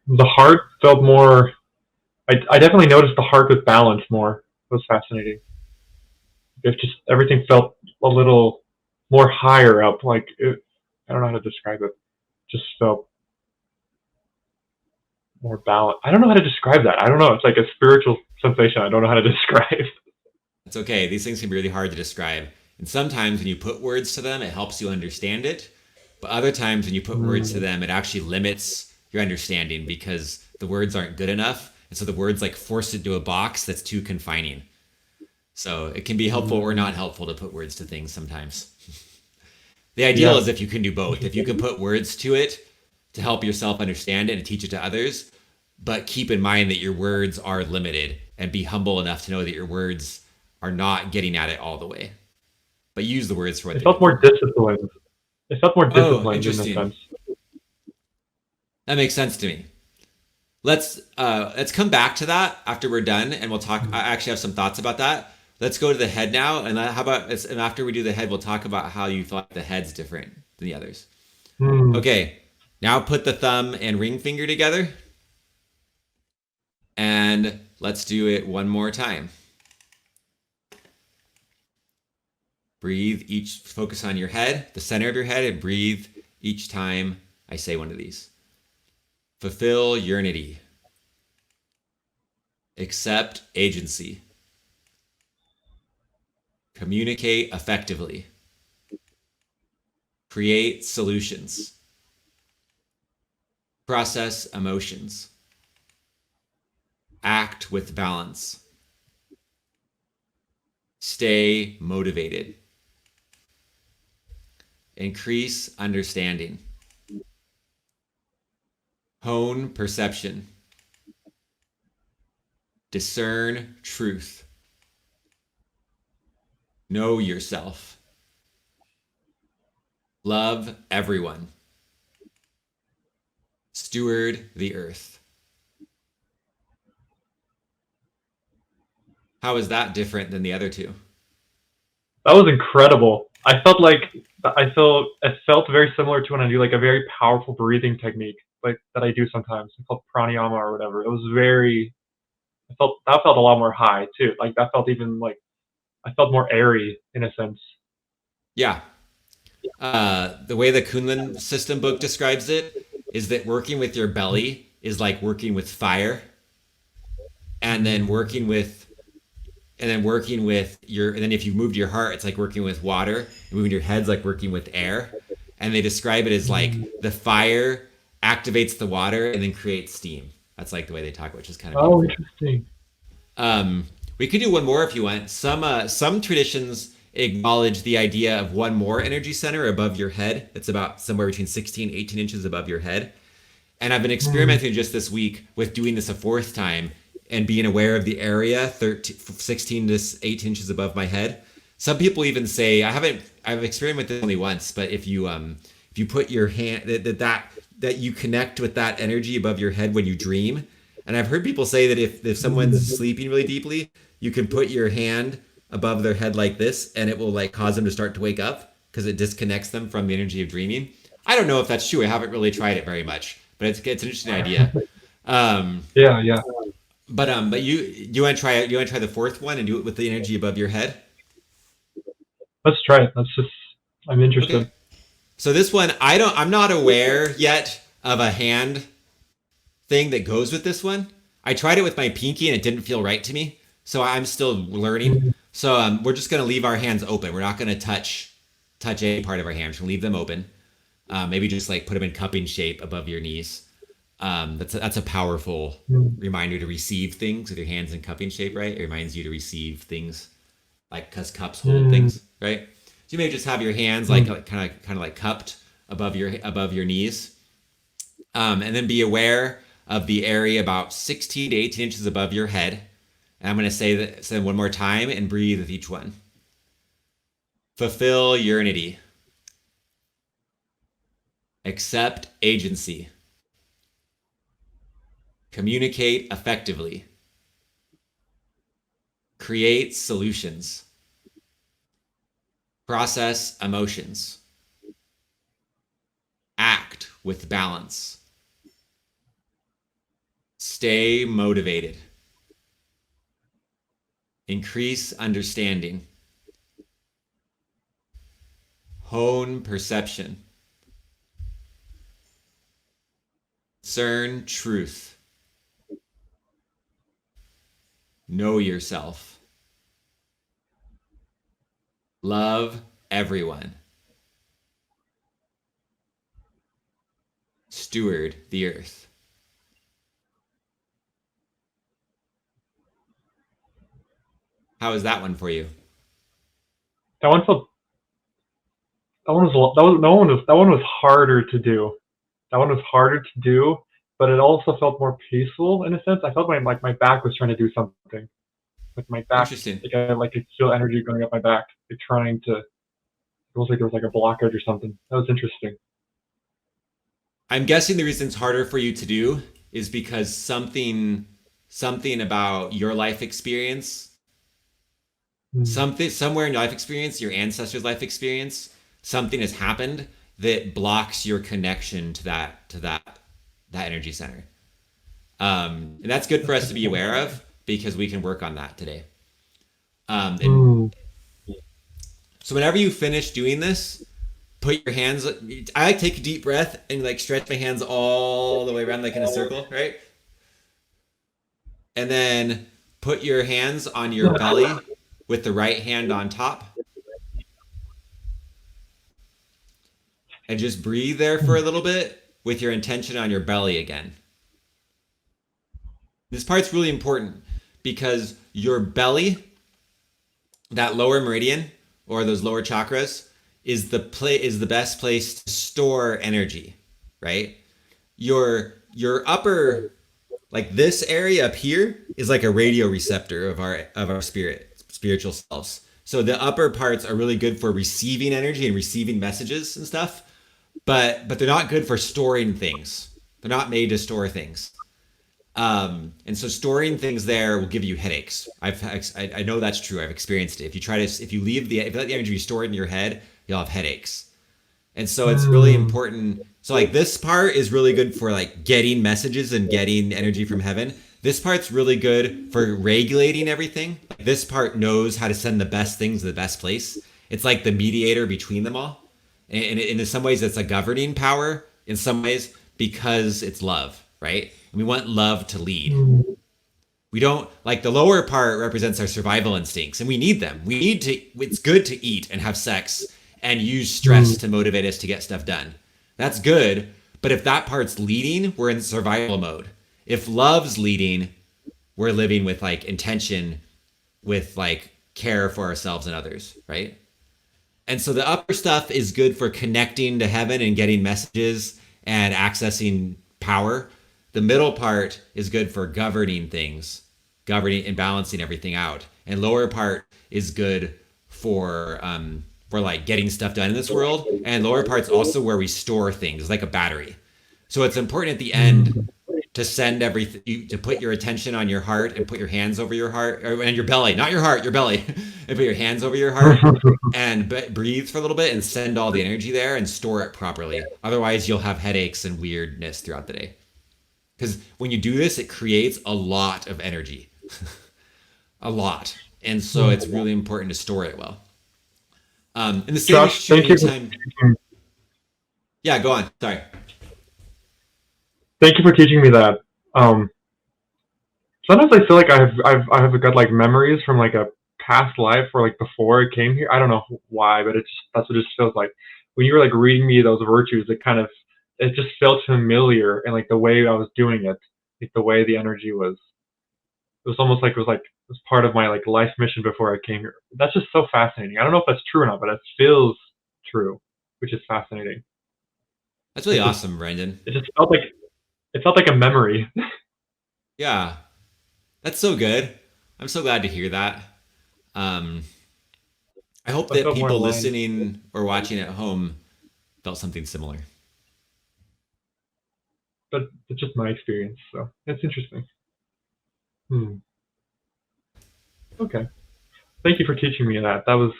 The heart felt more. I definitely noticed the heart with balance more. It was fascinating. It just everything felt a little more higher up. I don't know how to describe it. Just felt more balanced. I don't know how to describe that. I don't know. It's like a spiritual sensation. I don't know how to describe. It's okay. These things can be really hard to describe. And sometimes when you put words to them, it helps you understand it. But other times when you put words to them, it actually limits your understanding because the words aren't good enough. And so the words like forced into a box that's too confining. So it can be helpful or not helpful to put words to things sometimes. The ideal is if you can do both. If you can put words to it to help yourself understand it and teach it to others, but keep in mind that your words are limited and be humble enough to know that your words are not getting at it all the way. But use the words for what It felt more disciplined. It felt more disciplined in a interesting. sense. That makes sense to me. Let's come back to that after we're done, and we'll talk. I actually have some thoughts about that. Let's go to the head now, and how about and after we do the head, we'll talk about how you feel like the head's different than the others. Okay, now put the thumb and ring finger together, and let's do it one more time. Breathe each, focus on your head, the center of your head, and breathe each time I say one of these. Fulfill unity. Accept agency. Communicate effectively. Create solutions. Process emotions. Act with balance. Stay motivated. Increase understanding. Hone perception. Discern truth. Know yourself. Love everyone. Steward the earth. How is that different than the other two? That was incredible. It felt very similar to when I do like a very powerful breathing technique like that I do sometimes. It's called pranayama or whatever. It was very. That felt a lot more high too. Like that felt even like I felt more airy in a sense. Yeah. The way the Kunlun system book describes it is that working with your belly is like working with fire, and then Mm, working with your, and then if you moved your heart, it's like working with water. And moving your head's like working with air. And they describe it as like mm. the fire activates the water and then creates steam. That's like the way they talk, which is kind of Oh, beautiful. interesting. We could do one more if you want. Some traditions acknowledge the idea of one more energy center above your head. It's about somewhere between 16, 18 inches above your head. And I've been Mm, experimenting just this week with doing this a fourth time and being aware of the area 13, 16 to 18 inches above my head. Some people even say I've experimented with this only once, but if you put your hand that you connect with that energy above your head when you dream. And I've heard people say that if someone's mm, sleeping really deeply, you can put your hand above their head like this and it will like cause them to start to wake up because it disconnects them from the energy of dreaming. I don't know if that's true. I haven't really tried it very much, but it's an interesting idea. Um, yeah, yeah. but you want to try it? You want to try the fourth one and do it with the energy above your head? Let's try it. I'm Okay. interested. So this one, I'm not aware yet of a hand thing that goes with this one. I tried it with my pinky and it didn't feel right to me, so I'm still learning. Mm, So we're just gonna leave our hands open. We're not gonna touch any part of our hand. We're gonna leave them open. Maybe just like put them in cupping shape above your knees. That's a powerful mm, reminder to receive things with your hands in cupping shape, right? It reminds you to receive things like because cups hold mm, things, right? So you may just have your hands like mm. kind of like cupped above your knees, and then be aware of the area about 16 to 18 inches above your head. And I'm going to say one more time and breathe with each one. Fulfill unity. Accept agency. Communicate effectively. Create solutions. Process emotions. Act with balance. Stay motivated. Increase understanding. Hone perception. Discern truth. Know yourself. Love everyone. Steward the earth. How is that one for you? That one felt. That one was harder to do. That one was harder to do, but it also felt more peaceful in a sense. I felt my back was trying to do something. Like my back, Interesting. like I like could feel energy going up my back, like trying to. It was like there was like a blockage or something. That was interesting. I'm guessing the reason it's harder for you to do is because something about your life experience, Mm, something somewhere in your life experience, your ancestors' life experience, something has happened that blocks your connection to that energy center. And that's good for us to be aware of because we can work on that today. And mm, so whenever you finish doing this, put your hands. I like take a deep breath and like stretch my hands all the way around like in a circle, right? And then put your hands on your belly with the right hand on top and just breathe there for a little bit with your intention on your belly again. This part's really important because your belly, that lower meridian or those lower chakras, is the best place to store energy, right? Your upper, like this area up here is like a radio receptor of our spiritual selves. So the upper parts are really good for receiving energy and receiving messages and stuff, but they're not good for storing things. They're not made to store things. And so storing things there will give you headaches. I know that's true. I've experienced it. If you let the energy be stored in your head, you'll have headaches. And so it's really Mm. important. So like this part is really good for like getting messages and getting energy from heaven. This part's really good for regulating everything. This part knows how to send the best things to the best place. It's like the mediator between them all. And in some ways, it's a governing power. In some ways, because it's love, right? And we want love to lead. Mm. We don't like the lower part represents our survival instincts, and we need them. We need to. It's good to eat and have sex and use stress Mm. to motivate us to get stuff done. That's good. But if that part's leading, we're in survival mode. If love's leading, we're living with like intention, with like care for ourselves and others, right? And so the upper stuff is good for connecting to heaven and getting messages and accessing power. The middle part is good for governing things, governing and balancing everything out. And lower part is good for like getting stuff done in this world. And lower part's also where we store things, like a battery. So it's important at the end Mm. to send everything, to put your attention on your heart and put your hands over your heart and your belly, not your heart, your belly, and put your hands over your heart and breathe for a little bit and send all the energy there and store it properly. Otherwise, you'll have headaches and weirdness throughout the day. Because when you do this, it creates a lot of energy, a lot. And so it's really important to store it well. And the same is Josh, true thank you for anytime. Yeah, go on. Sorry. thank you for teaching me that. Um, Sometimes I feel like I have got like memories from like a past life or like before I came here. I don't know why, but it's that's what it just feels like. When you were like reading me those virtues, it just felt familiar and like the way I was doing it, like the way the energy was. It was almost like it was part of my like life mission before I came here. That's just so fascinating. I don't know if that's true or not, but it feels true, which is fascinating. That's really It just awesome, Brendan. it just felt like a memory. Yeah, that's so good. I'm so glad to hear that. Um, I hope I that felt more people aligned, listening or watching at home felt something similar. but it's just my experience. So it's interesting. Hmm. Okay. Thank you for teaching me that. That was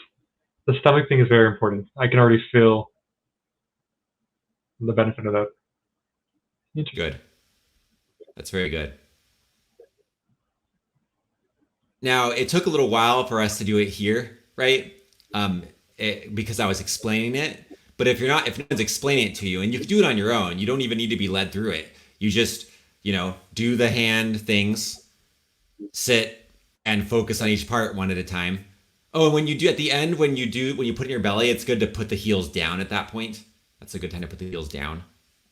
the stomach thing is very important. I can already feel the benefit of that. Interesting. Good. That's very good. Now, it took a little while for us to do it here, right? Um, because I was explaining it. But if no one's explaining it to you, and you can do it on your own, you don't even need to be led through it. You just, do the hand things, sit, and focus on each part one at a time. Oh, and when you do at the end, when you put it in your belly, it's good to put the heels down at that point. That's a good time to put the heels down.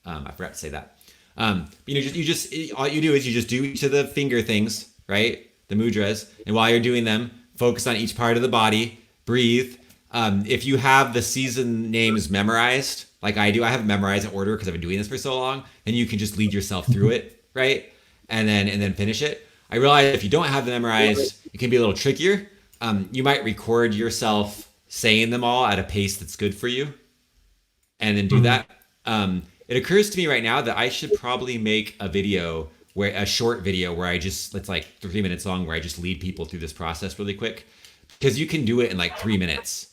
I forgot to say that. All you do is you just do each of the finger things, right? The mudras, and while you're doing them, focus on each part of the body. Breathe. If you have the season names memorized, like I do, I have them memorized in order because I've been doing this for so long, and you can just lead yourself through it, right? And then finish it. I realize if you don't have them memorized, it can be a little trickier. You might record yourself saying them all at a pace that's good for you, and then do Hmm. that. It occurs to me right now that I should probably make a short video where it's like 3 minutes long, where I just lead people through this process really quick, because you can do it in like 3 minutes,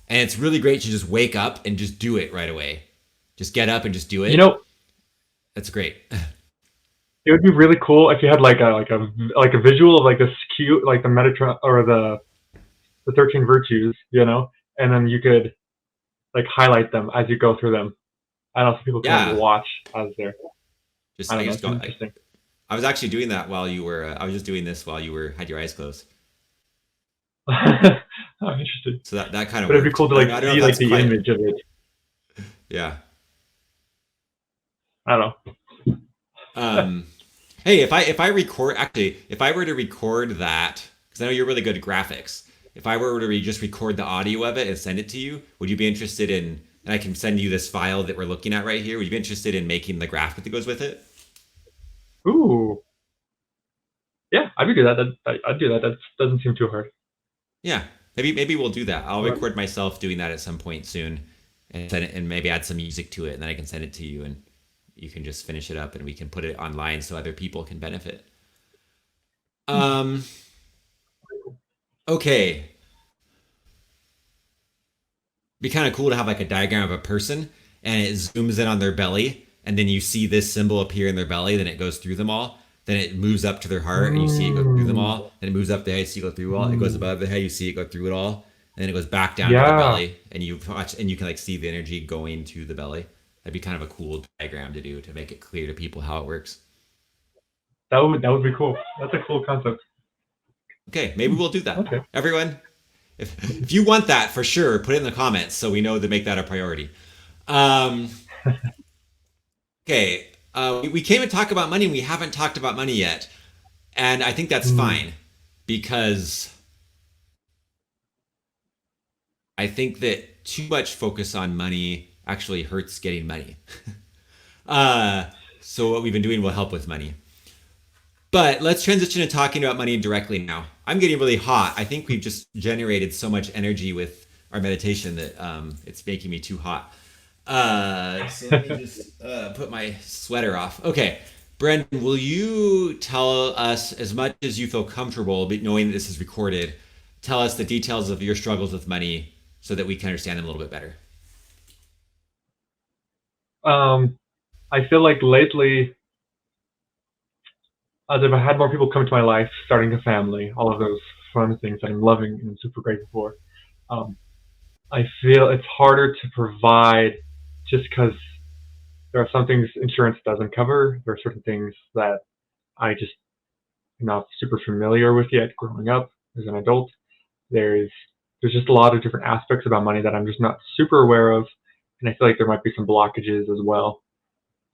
and it's really great to just wake up and just do it right away. Just get up and just do You it. know, That's great. it would be really cool if you had like a visual of like the skew like the Metatron or the 13 virtues, and then you could like highlight them as you go through them. I don't know if people can like Yeah, watch as they're. I just I don't know. just It's go. interesting. I was actually doing that while you were. I was just doing this while you were had your eyes closed. I'm interested. So that kind of But it'd be worked. cool to I don't like know. I don't know if see like that's the quite. image of it. Yeah. I don't know. Um, Hey, if I were to record that, because I know you're really good at graphics, if I were to just record the audio of it and send it to you, would you be interested in? And I can send you this file that we're looking at right here. Would you be interested in making the graphic that goes with it? Ooh, yeah, I would do that. I'd do that. That doesn't seem too hard. Yeah, maybe we'll do that. I'll All right. record myself doing that at some point soon, and send it, and maybe add some music to it, and then I can send it to you, and you can just finish it up and we can put it online so other people can benefit. Okay. Be kind of cool to have like a diagram of a person and it zooms in on their belly and then you see this symbol appear in their belly, then it goes through them all, then it moves up to their heart and you see it go through them all, then it moves up the head, you see it go through all, it goes above the head, you see it go through it all, and then it goes back down to the belly and you watch and you can like see the energy going to the belly. That'd be kind of a cool diagram to do to make it clear to people how it works. That would be cool. That's a cool concept. Okay, maybe we'll do that. Okay. Everyone, if you want that for sure, put it in the comments so we know to make that a priority. Okay, we came to talk about money and we haven't talked about money yet. And I think that's fine because I think that too much focus on money actually hurts getting money. So what we've been doing will help with money. But let's transition to talking about money directly now. I'm getting really hot. I think we've just generated so much energy with our meditation that it's making me too hot. So let me just put my sweater off. Okay, Brendan, will you tell us, as much as you feel comfortable, but knowing that this is recorded, tell us the details of your struggles with money so that we can understand them a little bit better? I feel like lately, as I've had more people come to my life, starting a family, all of those fun things that I'm loving and super grateful for, I feel it's harder to provide just because there are some things insurance doesn't cover. There are certain things that I just am not super familiar with yet growing up as an adult. There's just a lot of different aspects about money that I'm just not super aware of, and I feel like there might be some blockages as well.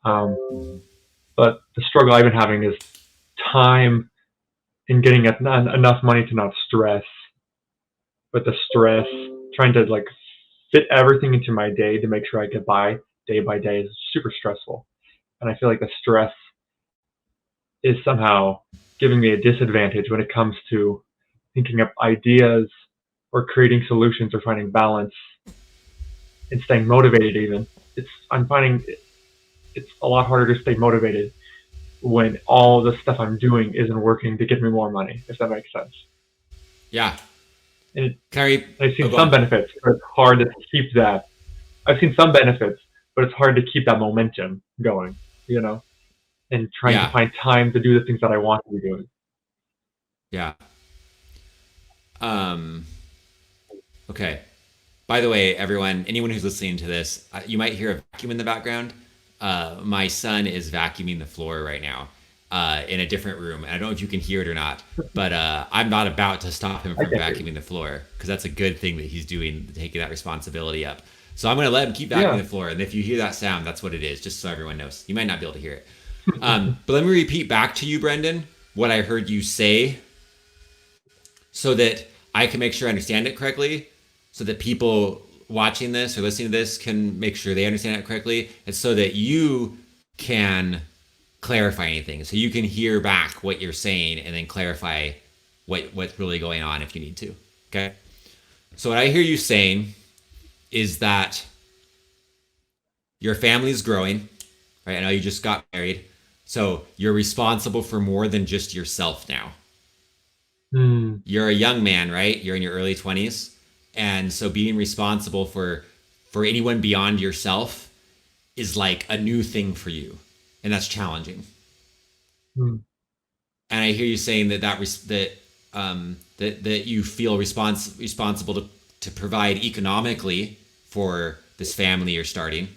But the struggle I've been having is time in getting enough money to not stress, but the stress trying to like fit everything into my day to make sure I get by day by day is super stressful. And I feel like the stress is somehow giving me a disadvantage when it comes to thinking up ideas or creating solutions or finding balance and staying motivated even. I'm finding it's a lot harder to stay motivated when all the stuff I'm doing isn't working to get me more money, if that makes sense. Yeah. And I've seen some benefits, but it's hard to keep that. I've seen some benefits, but it's hard to keep that momentum going, and trying to find time to do the things that I want to be doing. Yeah. Okay. By the way, everyone, anyone who's listening to this, you might hear a vacuum in the background. My son is vacuuming the floor right now in a different room. And I don't know if you can hear it or not, but I'm not about to stop him from vacuuming the floor because that's a good thing that he's doing, taking that responsibility up. So I'm going to let him keep vacuuming the floor. And if you hear that sound, that's what it is, just so everyone knows. You might not be able to hear it. But let me repeat back to you, Brendan, what I heard you say so that I can make sure I understand it correctly, so that people watching this or listening to this can make sure they understand it correctly, and so that you can clarify anything. So you can hear back what you're saying and then clarify what's really going on if you need to. Okay? So what I hear you saying is that your family's growing, right? I know you just got married. So you're responsible for more than just yourself now. You're a young man, right? You're in your early 20s. And so being responsible for anyone beyond yourself is like a new thing for you. And that's challenging. And I hear you saying that you feel responsible to provide economically for this family you're starting.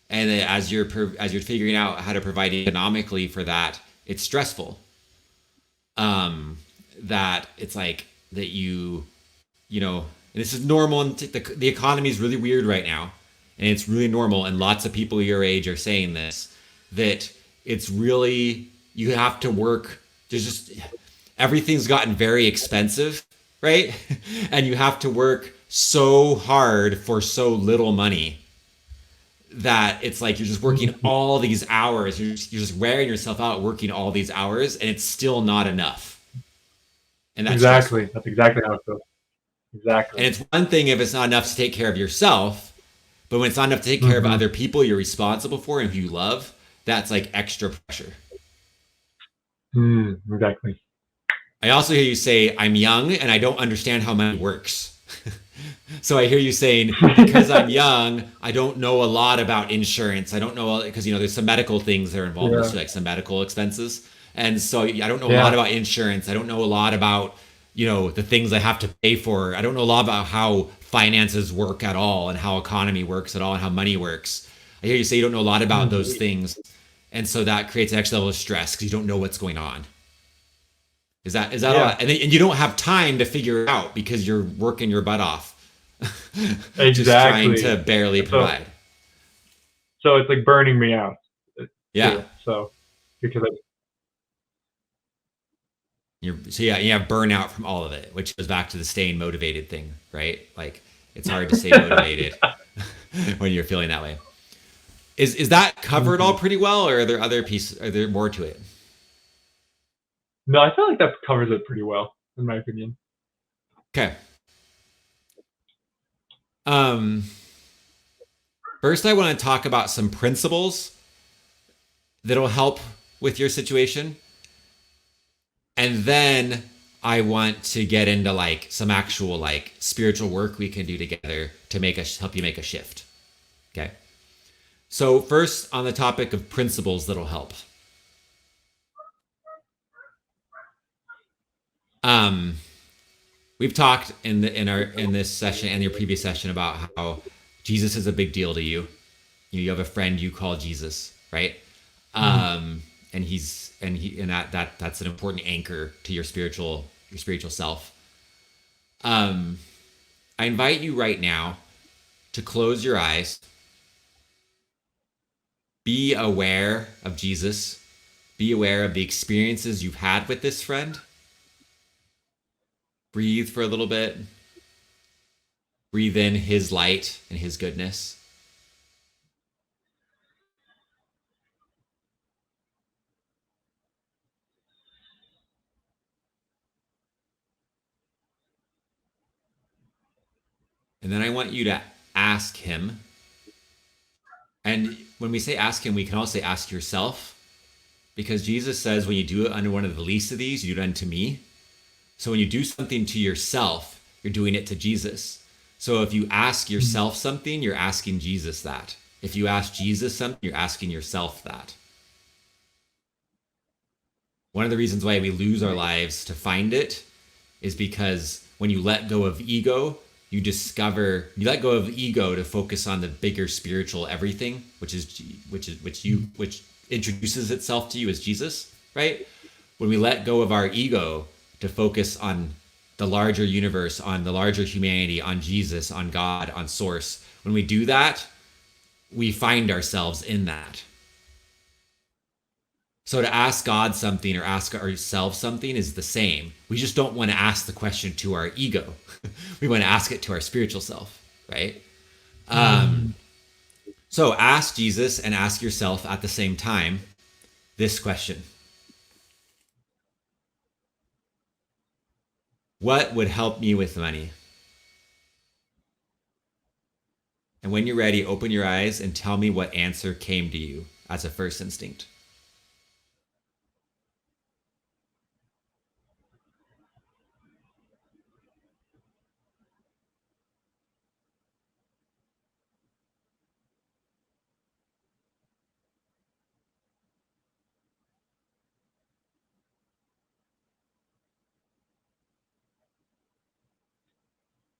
And that as you're figuring out how to provide economically for that, it's stressful. That it's like that and this is normal, and the economy is really weird right now, and it's really normal, and lots of people your age are saying this, that it's really, you have to work, everything's gotten very expensive, right? And you have to work so hard for so little money that it's like you're just working all these hours, you're just wearing yourself out working all these hours, and it's still not enough. And that's exactly stressful. That's exactly how it feels. Exactly. And it's one thing if it's not enough to take care of yourself, but when it's not enough to take care of other people you're responsible for and who you love, that's like extra pressure. Exactly. I also hear you say, I'm young and I don't understand how money works. So I hear you saying, because I'm young, I don't know a lot about insurance. I don't know, because, there's some medical things that are involved in this, Yeah. like some medical expenses. And so I don't know a lot Yeah. about insurance. I don't know a lot about, the things I have to pay for. I don't know a lot about how finances work at all and how economy works at all and how money works. I hear you say you don't know a lot about those Mhm. things. And so that creates an extra level of stress because you don't know what's going on. Is that all? Yeah. And you don't have time to figure it out because you're working your butt off, just trying to Exactly. barely So provide. so it's like burning me out Yeah, too. So because I you have burnout from all of it, which goes back to the staying motivated thing, right? Like it's hard to stay motivated when you're feeling that way. Is that covered all Mhm. pretty well, or are there other pieces? Are there more to it? No, I feel like that covers it pretty well, in my opinion. Okay. Um, First, I want to talk about some principles that'll help with your situation. And then I want to get into like some actual like spiritual work we can do together to help you make a shift. Okay. So first on the topic of principles that'll help. Um, we've talked in this session and your previous session about how Jesus is a big deal to you. You have a friend you call Jesus, right? Mhm. Um, and that's an important anchor to your spiritual self. Um, I invite you right now to close your eyes, be aware of Jesus, be aware of the experiences you've had with this friend. Breathe for a little bit. Breathe in his light and his goodness. And then I want you to ask him. And when we say ask him, we can also say ask yourself, because Jesus says when you do it under one of the least of these, you do it unto me. So when you do something to yourself, you're doing it to Jesus. So if you ask Mhm. yourself something, you're asking Jesus that. If you ask Jesus something, you're asking yourself that. One of the reasons why we lose our lives to find it is because when you let go of ego, you let go of ego to focus on the bigger spiritual everything, which introduces itself to you as Jesus, right? When we let go of our ego to focus on the larger universe, on the larger humanity, on Jesus, on God, on source, when we do that, we find ourselves in that. So to ask God something or ask ourselves something is the same. We just don't want to ask the question to our ego. We want to ask it to our spiritual self, right? Mhm. So ask Jesus and ask yourself at the same time this question: what would help me with money? And when you're ready, open your eyes and tell me what answer came to you as a first instinct.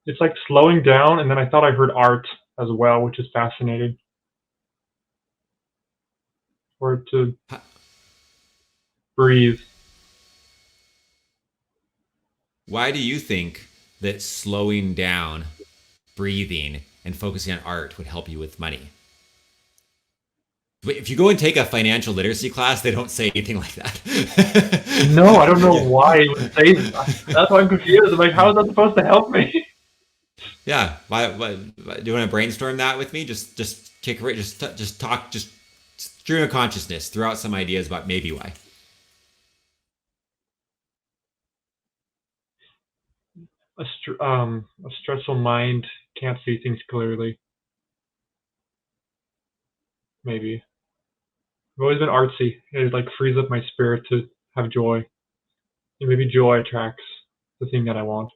It's like slowing down, and then I thought I heard art as well, which is fascinating. Or to breathe. Why do you think that slowing down, breathing, and focusing on art would help you with money? If you go and take a financial literacy class, they don't say anything like No, I don't that. know Yeah. why it would say that. That's why I'm confused. I'm like, how is that supposed to help me? Yeah. Why do you want to brainstorm that with me? Just kick it. Just talk. Just stream of consciousness. Throw out some ideas about maybe why. A stressful mind can't see things clearly. Maybe. I've always been artsy. It like frees up my spirit to have joy. And maybe joy attracts the thing that I want.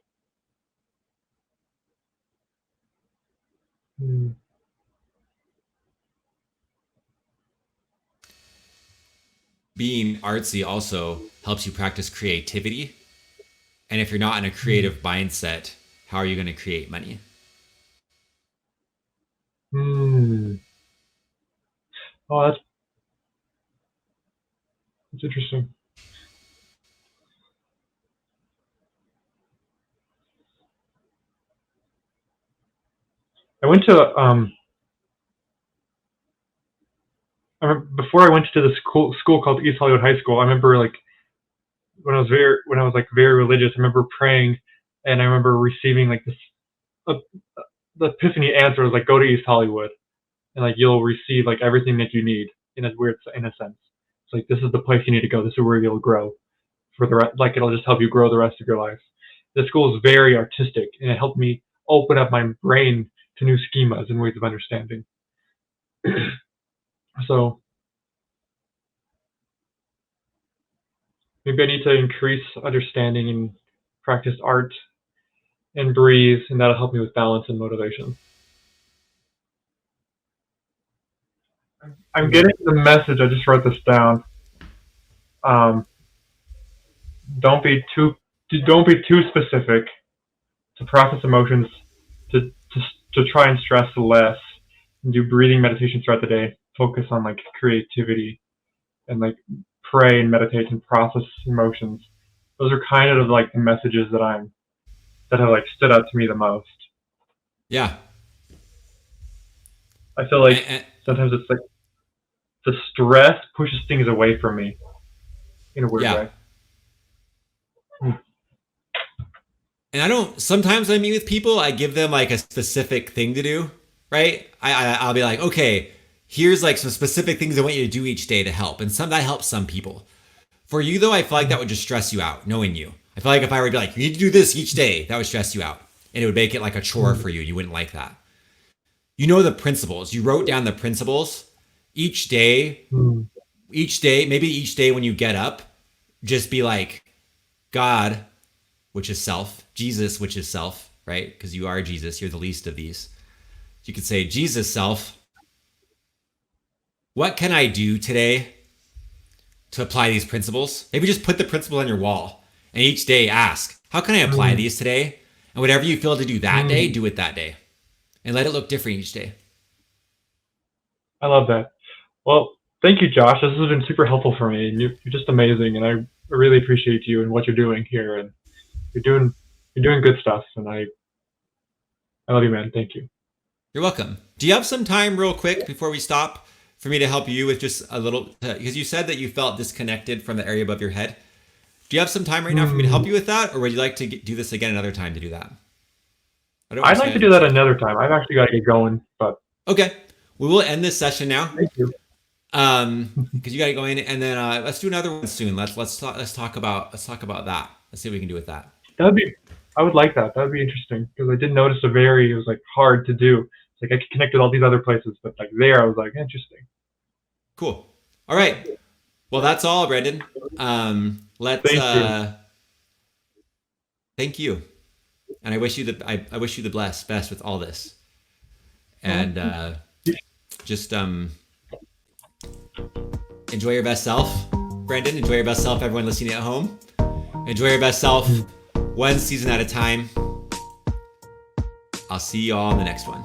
Hmm. Being artsy also helps you practice creativity. And if you're not in a creative mindset, how are you going to create money? Hmm. Oh, that's interesting. I went to I remember before I went to this school called East Hollywood High School. I remember like when I was like very religious. I remember praying, and I remember receiving like this uh, the epiphany answer was like, go to East Hollywood, and like you'll receive like everything that you need in a sense. It's like this is the place you need to go. This is where you'll grow for the rest. Like it'll just help you grow the rest of your life. The school is very artistic, and it helped me open up my brain to new schemas and ways of understanding. So maybe I need to increase understanding and practice art and breathe, and that'll help me with balance and motivation. I'm getting the message. I just wrote this down. Um, don't be too don't be too specific. To process emotions, to to to try and stress less, and do breathing meditations throughout the day. Focus on like creativity and like pray and meditate and process emotions. Those are kind of like the messages that have like stood out to me the most. Yeah. I feel like And, sometimes it's like the stress pushes things away from me in a weird yeah. way. Hmm. And I don't, sometimes I meet with people, I give them like a specific thing to do, right? I'll be like, okay, here's like some specific things I want you to do each day to help. And some that helps some people. For you though, I feel like that would just stress you out, knowing you. I feel like if I were to be like, you need to do this each day, that would stress you out. And it would make it like a chore for you. You wouldn't like that. You know the principles. You wrote down the principles each day. Hmm. Each day, maybe each day when you get up, just be like, God, which is self, Jesus, which is self, right? Because you are Jesus, you're the least of these. You could say, Jesus, self, what can I do today to apply these principles? Maybe just put the principle on your wall and each day ask, how can I apply Hmm. these today? And whatever you feel to do that day, Hmm. do it that day and let it look different each day. I love that. Well, thank you, Josh. This has been super helpful for me. And you're just amazing, and I really appreciate you and what you're doing here. And you're doing you're doing good stuff, and I love you, man. Thank you. You're welcome. Do you have some time, real quick, before we stop, for me to help you with just a little? Because you said that you felt disconnected from the area above your head. Do you have some time right now for me to help Hmm. you with that, or would you like to do this again another time to do that? I don't I'd like to understand. do that another time. I've actually got to get going, but Okay, we will end this session now. thank you. Because you got to go in, and then let's do another one soon. Let's talk about that. Let's see what we can do with that. That'd be. I would like that. That'd be interesting because I did notice it was like hard to do. It's like I could connect with all these other places, but like there, I was like interesting. Cool. All right. Well, that's all, Brendan. Let's. Thank you. Thank you, and I wish you I wish you the best with all this, and just enjoy your best self, Brendan. Enjoy your best self, everyone listening at home. Enjoy your best self, one season at a time. I'll see you all in the next one.